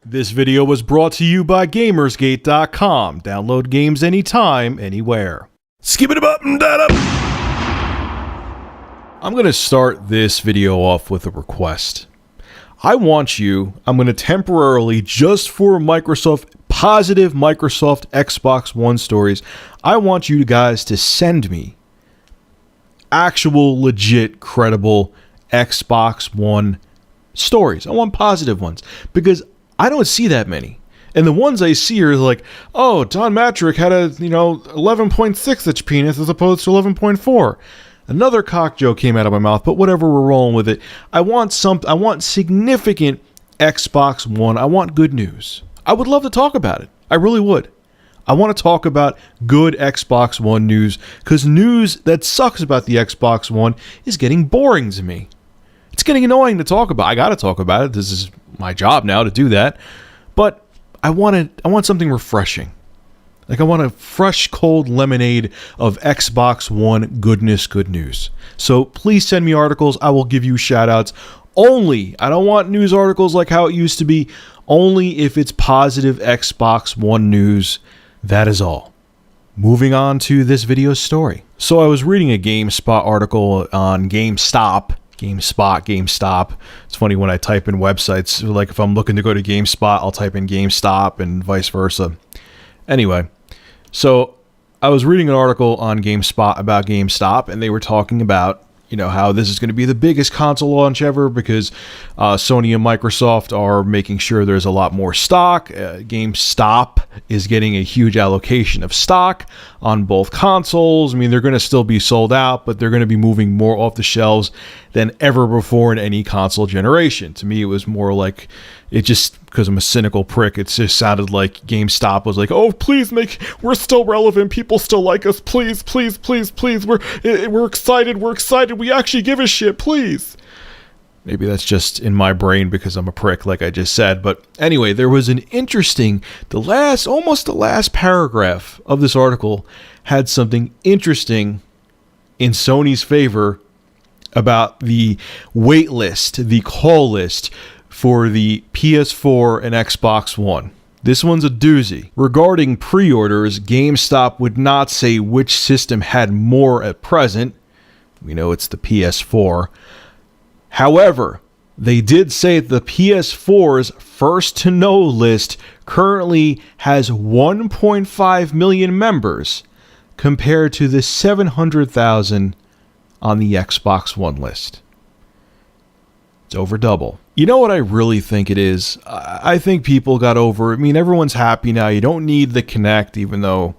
This video was brought to you by GamersGate.com. Download games anytime, anywhere. Skip it up and that up. I'm going to start this video off with a request. I'm going to temporarily, just for positive Microsoft Xbox One stories, I want you guys to send me actual, legit, credible Xbox One stories. I want positive ones, because I don't see that many. And the ones I see are like, oh, Don Matrick had a, 11.6 inch penis as opposed to 11.4. Another cock joke came out of my mouth, but whatever, we're rolling with it. I want significant Xbox One. I want good news. I would love to talk about it. I really would. I want to talk about good Xbox One news, because news that sucks about the Xbox One is getting boring to me. It's getting annoying to talk about. I got to talk about it. This is my job now to do that. But I want something refreshing. Like, I want a fresh, cold lemonade of Xbox One goodness, good news. So please send me articles. I will give you shout outs. Only, I don't want news articles like how it used to be. Only if it's positive Xbox One news. That is all. Moving on to this video's story. So I was reading a GameSpot article on GameStop. GameStop. It's funny when I type in websites, like if I'm looking to go to GameSpot, I'll type in GameStop and vice versa. Anyway, so I was reading an article on GameSpot about GameStop, and they were talking about, how this is going to be the biggest console launch ever because Sony and Microsoft are making sure there's a lot more stock. GameStop is getting a huge allocation of stock on both consoles. I mean, they're going to still be sold out, but they're going to be moving more off the shelves than ever before in any console generation. To me, it was more like, it just, because I'm a cynical prick, it just sounded like GameStop was like, oh, please we're still relevant, people still like us, please, we're excited, we actually give a shit, please. Maybe that's just in my brain because I'm a prick, like I just said. But anyway, there was an interesting, almost the last paragraph of this article had something interesting in Sony's favor about the wait list, the call list for the PS4 and Xbox One. This one's a doozy. Regarding pre-orders, GameStop would not say which system had more at present. We know it's the PS4. However, they did say the PS4's first-to-know list currently has 1.5 million members compared to the 700,000 on the Xbox One list. It's over double. You know what I really think it is? I think people got over it. I mean, everyone's happy now. You don't need the Kinect, even though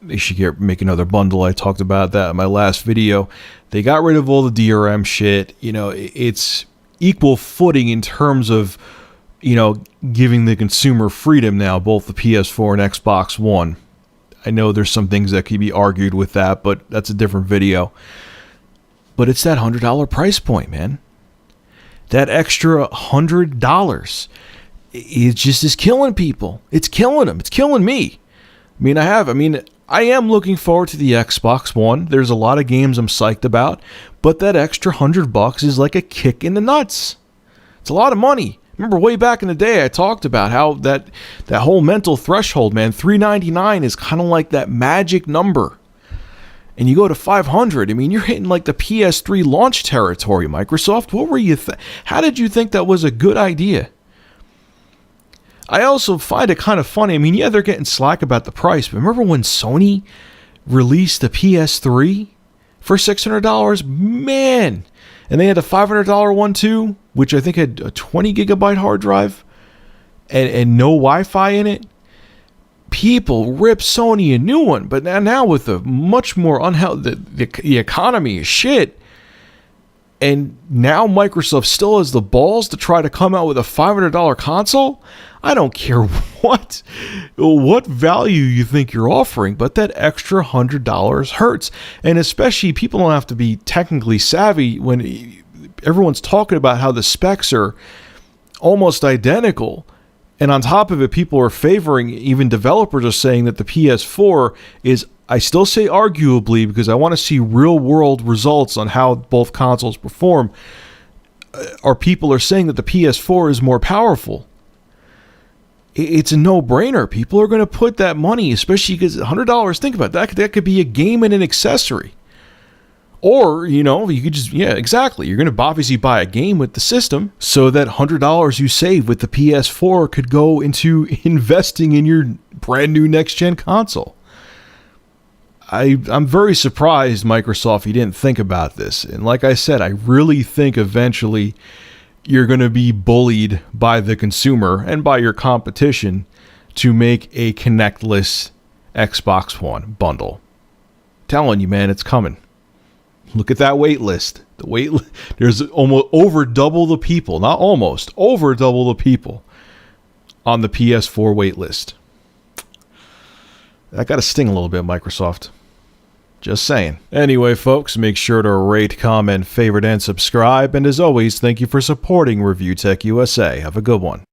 they should make another bundle. I talked about that in my last video. They got rid of all the DRM shit. It's equal footing in terms of, giving the consumer freedom now, both the PS4 and Xbox One. I know there's some things that could be argued with that, but that's a different video. But it's that $100 price point, man. That extra $100, it just is killing people. It's killing them. It's killing me. I am looking forward to the Xbox One. There's a lot of games I'm psyched about, but that extra $100 is like a kick in the nuts. It's a lot of money. Remember way back in the day, I talked about how that whole mental threshold, man, $399 is kind of like that magic number. And you go to $500, you're hitting like the PS3 launch territory, Microsoft. What were you how did you think that was a good idea? I also find it kind of funny. Yeah, they're getting slack about the price, but remember when Sony released the PS3 for $600? Man! And they had a $500 one too, which I think had a 20 gigabyte hard drive and no Wi-Fi in it. People rip Sony a new one, but now with a much more unhealthy, the economy is shit. And now Microsoft still has the balls to try to come out with a $500 console? I don't care what value you think you're offering, but that extra $100 hurts. And especially people don't have to be technically savvy when everyone's talking about how the specs are almost identical. And on top of it, people are favoring, even developers are saying that the PS4 is, I still say arguably, because I want to see real world results on how both consoles perform, people are saying that the PS4 is more powerful. it's a no-brainer. People are going to put that money, especially because $100, think about that. That could be a game and an accessory. Or, you could just, yeah, exactly. You're going to obviously buy a game with the system, so that $100 you save with the PS4 could go into investing in your brand new next-gen console. I'm very surprised, Microsoft, you didn't think about this. And like I said, I really think eventually you're going to be bullied by the consumer and by your competition to make a Kinect-less Xbox One bundle. Telling you, man, it's coming. Look at that wait list. There's almost over double the people, not almost, over double the people on the PS4 wait list. That got to sting a little bit, Microsoft. Just saying. Anyway, folks, make sure to rate, comment, favorite, and subscribe. And as always, thank you for supporting Review Tech USA. Have a good one.